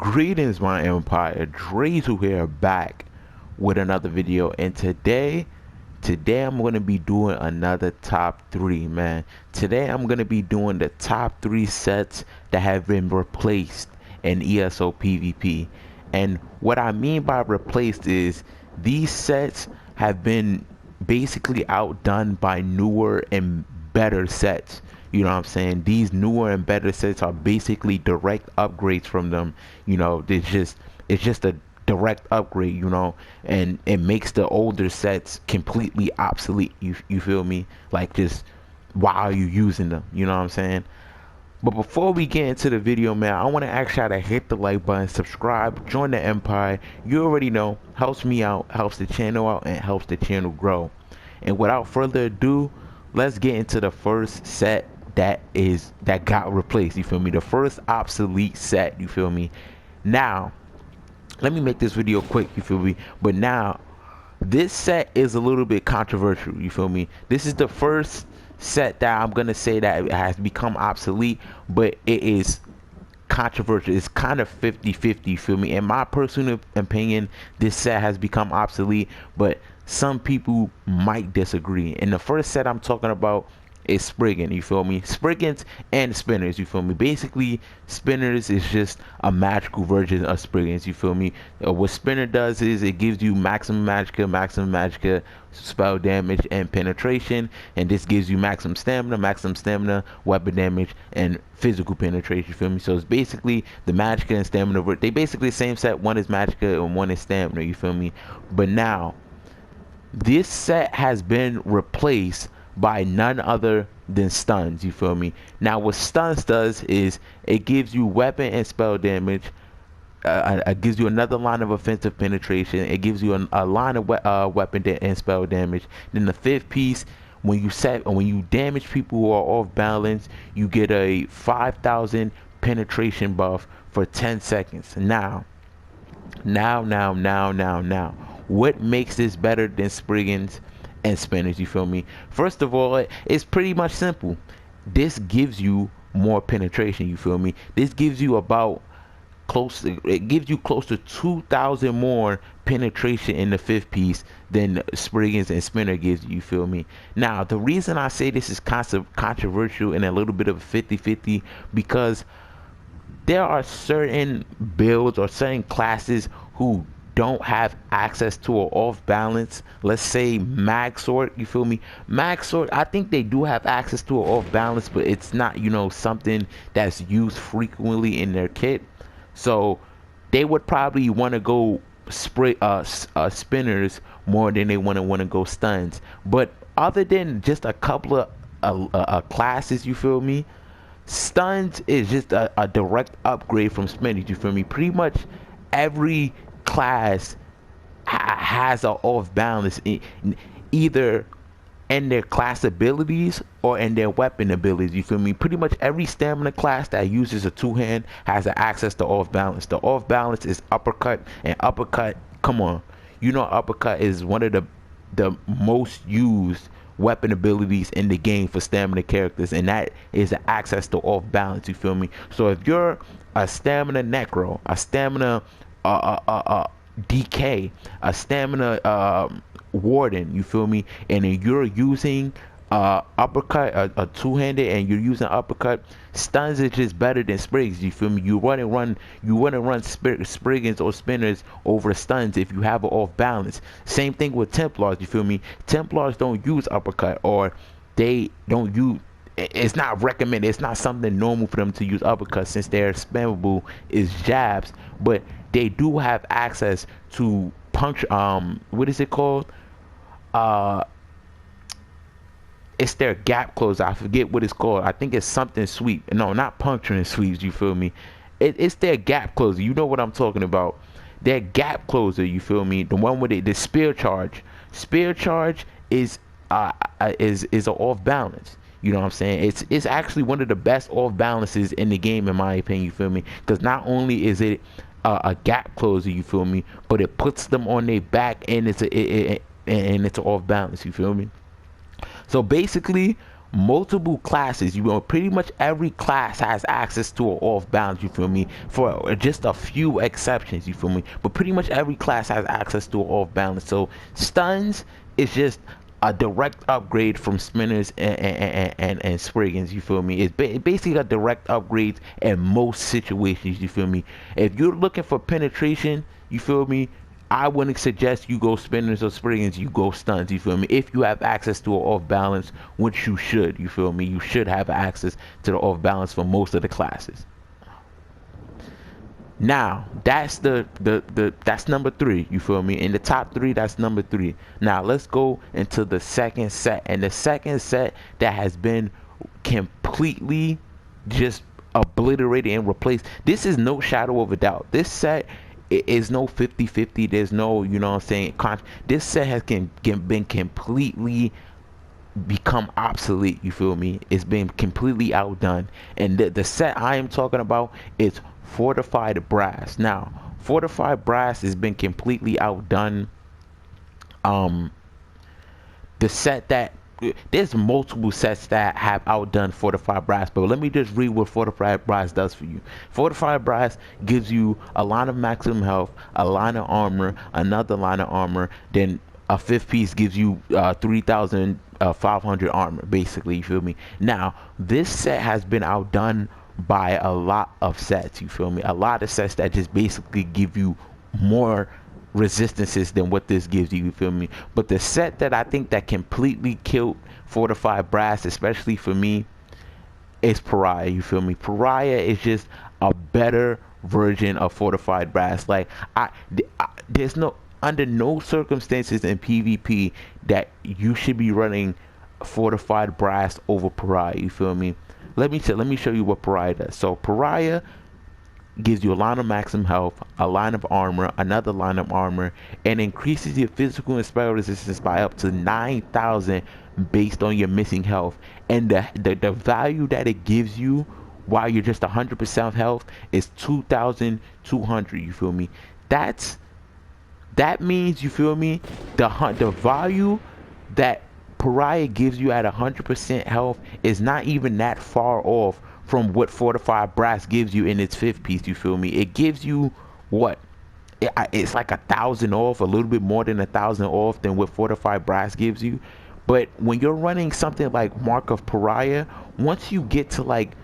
Greetings, my empire. Drezu here, back with another video, and today I'm gonna be doing another top three, man. Today I'm gonna be doing the top three sets that have been replaced in ESO PvP. And what I mean by replaced is these sets have been basically outdone by newer and better sets. You know what I'm saying? These newer and better sets are basically direct upgrades from them. You know, it's just a direct upgrade, you know, and it makes the older sets completely obsolete. You feel me? Like, just while you using them, you know what I'm saying? But before we get into the video, man, I want to ask y'all to hit the like button, subscribe, join the empire. You already know, helps me out, helps the channel out, and helps the channel grow. And without further ado, let's get into the first set that got replaced. You feel me? The first obsolete set. You feel me? Now, let me make this video quick. You feel me? But now, this set is a little bit controversial. You feel me? This is the first set that I'm gonna say that it has become obsolete, but it is controversial. It's kind of 50-50. You feel me? In my personal opinion, this set has become obsolete, but some people might disagree. And the first set I'm talking about is Spriggan. You feel me? Spriggans and Spinners. You feel me? Basically, Spinners is just a magical version of Spriggans. You feel me? What Spinner does is it gives you maximum magicka, spell damage, and penetration, and this gives you maximum stamina, weapon damage, and physical penetration. You feel me? So it's basically the magicka and stamina. They basically the same set. One is magicka and one is stamina. You feel me? But now, this set has been replaced by none other than stuns. You feel me? Now, what stuns does is it gives you weapon and spell damage. It gives you another line of offensive penetration. It gives you a line of weapon and spell damage. Then the fifth piece, when you damage people who are off balance, you get a 5,000 penetration buff for 10 seconds. Now, what makes this better than Spriggans and Spinners? You feel me? First of all, it's pretty much simple. This gives you more penetration. You feel me? This gives you it gives you close to 2,000 more penetration in the fifth piece than Spriggans and Spinner gives you. You feel me? Now, the reason I say this is controversial and a little bit of a 50-50, because there are certain builds or certain classes who don't have access to an off balance. Let's say mag sword. You feel me? Mag sword, I think they do have access to an off balance, but it's not, you know, something that's used frequently in their kit. So they would probably want to go Spinners more than they want to go stuns. But other than just a couple of classes, you feel me, stuns is just a direct upgrade from Spinners. You feel me? Pretty much every class has an off balance, either in their class abilities or in their weapon abilities. You feel me? Pretty much every stamina class that uses a two-hand has access to off balance. The off balance is uppercut, and uppercut, come on, you know, uppercut is one of the most used weapon abilities in the game for stamina characters, and that is access to off balance. You feel me? So if you're a stamina necro, a stamina DK, a stamina warden, you feel me, and then you're using uppercut, a two-handed, and you're using uppercut, stuns is just better than Sprigs. You feel me? You want to run Spriggans or Spinners over stuns if you have an off balance. Same thing with Templars. You feel me? Templars don't use uppercut, or they don't use, it's not recommended, it's not something normal for them to use uppercut, since their spammable is jabs, but they do have access to punch. What is it called? It's their gap closer. I forget what it's called. I think it's something sweep. No, not puncturing sweeps. You feel me? It's their gap closer. You know what I'm talking about? Their gap closer. You feel me? The one with the spear charge. Spear charge is an off balance. You know what I'm saying? It's actually one of the best off balances in the game, in my opinion. You feel me? Because not only is it a gap closer, you feel me, but it puts them on their back, and it's an off balance. You feel me? So basically, multiple classes. You know, pretty much every class has access to an off balance, you feel me, for just a few exceptions, you feel me, but pretty much every class has access to an off balance. So stuns is just a direct upgrade from spinners and spriggans, you feel me. It's basically a direct upgrade in most situations, you feel me. If you're looking for penetration, you feel me, I wouldn't suggest you go spinners or spriggans, you go stuns, you feel me. If you have access to an off balance, which you should, you feel me, you should have access to the off balance for most of the classes. Now that's that's number 3, you feel me. In the top 3, that's number 3. Now let's go into the second set, and the second set that has been completely just obliterated and replaced. This is no shadow of a doubt. This set is no 50-50. There's no, you know what I'm saying, this set has been completely become obsolete, you feel me. It's been completely outdone, and the set I am talking about is fortified brass. Now fortified brass has been completely outdone. The set that there's multiple sets that have outdone fortified brass, but let me just read what fortified brass does for you. Fortified brass gives you a line of maximum health, a line of armor, another line of armor, then a 5th piece gives you 3,500 armor, basically, you feel me. Now this set has been outdone by a lot of sets, you feel me. A lot of sets that just basically give you more resistances than what this gives you, you feel me. But the set that I think that completely killed fortified brass, especially for me, is Pariah, you feel me. Pariah is just a better version of fortified brass. Like there's no, under no circumstances in PvP that you should be running fortified brass over Pariah, you feel me. Let me show you what Pariah does. So Pariah gives you a line of maximum health, a line of armor, another line of armor, and increases your physical and spell resistance by up to 9,000 based on your missing health. And the value that it gives you while you're just 100% health is 2,200, you feel me. That means, you feel me, the value that Pariah gives you at 100% health is not even that far off from what fortified brass gives you in its 5th piece, you feel me. It gives you what, it's like 1,000 off, a little bit more than 1,000 off than what fortified brass gives you. But when you're running something like Mark of Pariah, once you get to like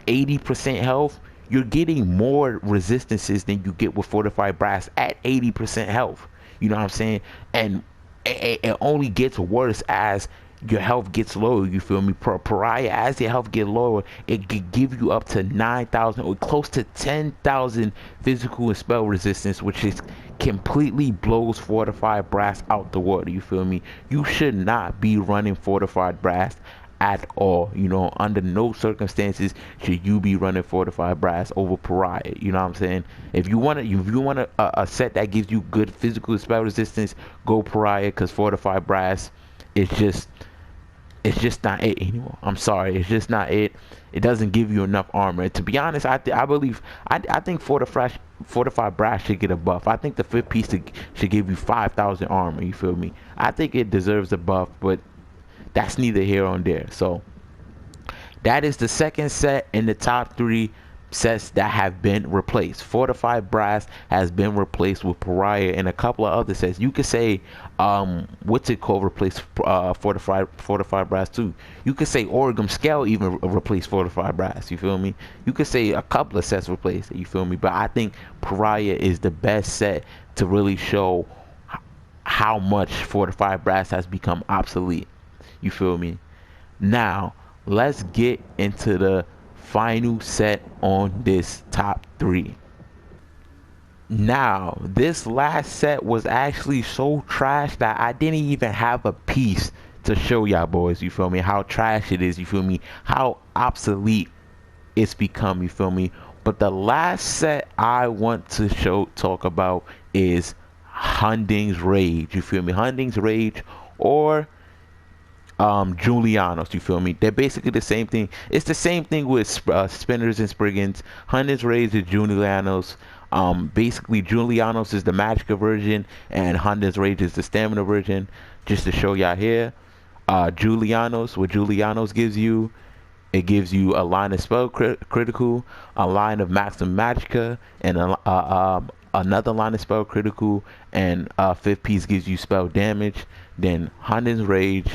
80% health, you're getting more resistances than you get with fortified brass at 80% health, you know what I'm saying. And it only gets worse as your health gets lower, you feel me. Pariah, as your health gets lower, it could give you up to 9,000 or close to 10,000 physical and spell resistance, which is completely blows fortified brass out the water, you feel me. You should not be running fortified brass at all, you know. Under no circumstances should you be running fortified brass over Pariah, you know what I'm saying. If you want a set that gives you good physical spell resistance, go Pariah, because fortified brass is just, it's just not it anymore. I'm sorry, it's just not it. It doesn't give you enough armor. To be honest, I think fortified brass should get a buff. I think the 5th piece should give you 5,000 armor, you feel me. I think it deserves a buff, but that's neither here nor there. So that is the second set in the top 3 sets that have been replaced. Fortified brass has been replaced with Pariah and a couple of other sets. You could say what's it called, replace fortified brass too. You could say Oregon Scale even replaced fortified brass, you feel me. You could say a couple of sets replaced it, you feel me. But I think Pariah is the best set to really show how much fortified brass has become obsolete, you feel me. Now let's get into the final set on this top 3. Now this last set was actually so trash that I didn't even have a piece to show y'all boys, you feel me, how trash it is, you feel me, how obsolete it's become, you feel me. But the last set I want to talk about is Hunding's Rage, you feel me. Hunding's Rage, or Julianos, you feel me. They're basically the same thing. It's the same thing with spinners and spriggans. Hunding's Rage is Julianos. Basically Julianos is the Magicka version and Hunding's Rage is the stamina version, just to show y'all here. Julianos. What Julianos gives you, it gives you a line of spell critical, a line of maximum magicka, and another line of spell critical, and fifth piece gives you spell damage. Then Hunter's Rage.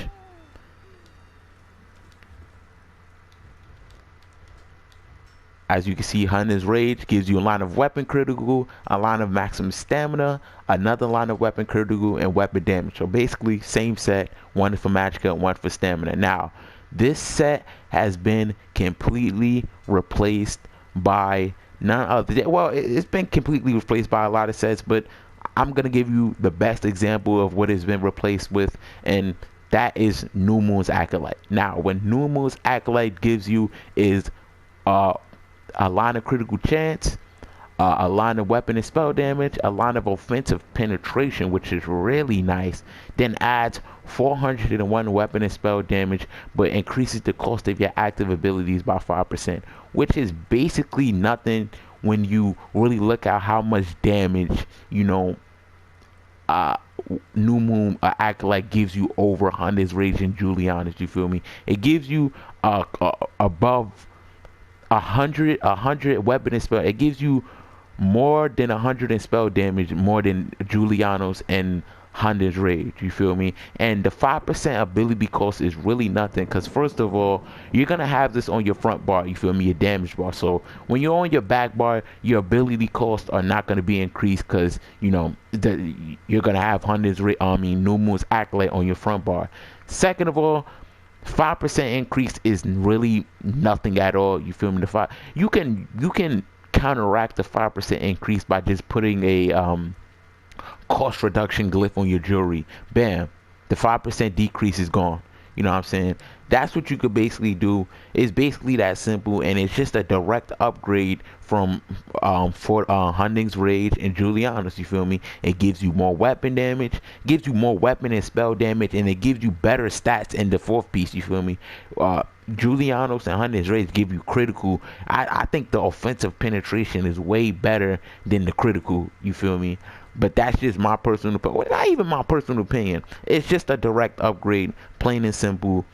As you can see, Hunter's Rage gives you a line of weapon critical, a line of maximum stamina, another line of weapon critical, and weapon damage. So basically, same set, one for magicka, one for stamina. Now, this set has been completely replaced by none other. Well, it's been completely replaced by a lot of sets, but I'm gonna give you the best example of what it's been replaced with, and that is New Moon's Acolyte. Now, what New Moon's Acolyte gives you is a line of critical chance, a line of weapon and spell damage, a line of offensive penetration, which is really nice, then adds 401 weapon and spell damage, but increases the cost of your active abilities by 5%, which is basically nothing when you really look at how much damage, you know, New Moon Acolyte gives you over Hunter's Rage and Julianos. You feel me? It gives you above 100 weapon and spell. It gives you more than 100 in spell damage, more than Julianos and Hunter's Rage. You feel me? And the 5% ability cost is really nothing, because first of all, you're gonna have this on your front bar. You feel me? Your damage bar. So when you're on your back bar, your ability costs are not gonna be increased, because you know you're gonna have New Moon's Acolyte on your front bar. Second of all, 5% increase is really nothing at all. You feel me? You can counteract the 5% increase by just putting a cost reduction glyph on your jewelry. Bam, the 5% decrease is gone. You know what I'm saying? That's what you could basically do. It's basically that simple, and it's just a direct upgrade from Hunting's Rage and Julianos. You feel me? It gives you more weapon damage, gives you more weapon and spell damage, and it gives you better stats in the fourth piece. You feel me? Julianos and Hunting's Rage give you critical. I think the offensive penetration is way better than the critical. You feel me? But that's just my personal opinion. Well, not even my personal opinion. It's just a direct upgrade, plain and simple.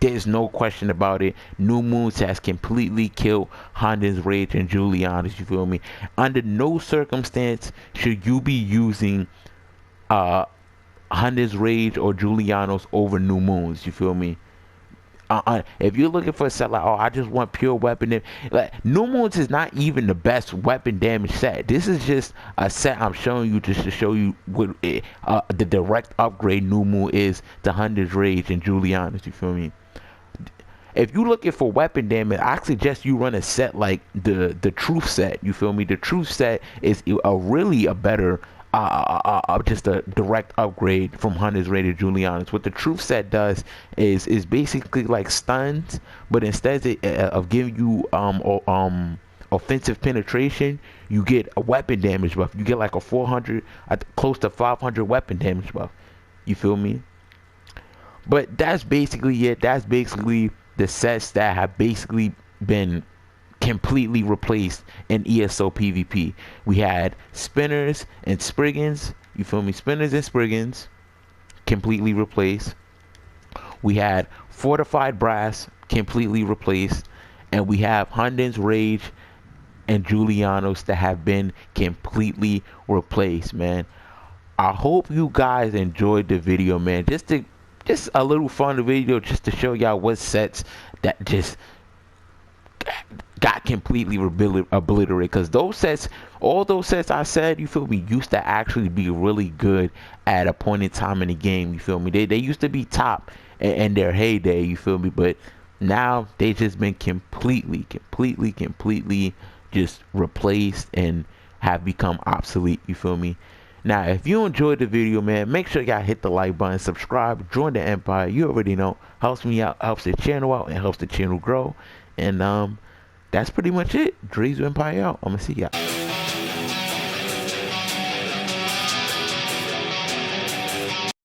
There's no question about it. New Moons has completely killed Hunter's Rage and Julianos. You feel me? Under no circumstance should you be using Hunter's Rage or Julianos over New Moons. You feel me? If you're looking for a set like, oh, I just want pure weapon damage, like New Moons is not even the best weapon damage set. This is just a set I'm showing you just to show you what the direct upgrade New Moon is to Hunter's Rage and Julianos. You feel me? If you're looking for weapon damage, I suggest you run a set like the Truth set. You feel me? The Truth set is a better just a direct upgrade from Hunter's Rage and Julianos. What the Truth set does is basically like stuns, but instead of giving you offensive penetration, you get a weapon damage buff. You get like a 400, close to 500 weapon damage buff. You feel me? But that's basically it. That's basically the sets that have basically been completely replaced in ESO PvP. We had Spinners and Spriggans. You feel me? Spinners and Spriggans completely replaced. We had Fortified Brass completely replaced, and we have Hunting's Rage and Julianos that have been completely replaced, man. I hope you guys enjoyed the video, man. Just a little fun video just to show y'all what sets that just got completely obliterated, because all those sets I said, you feel me, used to actually be really good at a point in time in the game. You feel me? They used to be top in their heyday. You feel me? But now they just been completely just replaced and have become obsolete. You feel me? Now, if you enjoyed the video, man, make sure y'all hit the like button, subscribe, join the empire. You already know, helps me out, helps the channel out, and helps the channel grow. And that's pretty much it. Dre's Empire out. I'm gonna see y'all.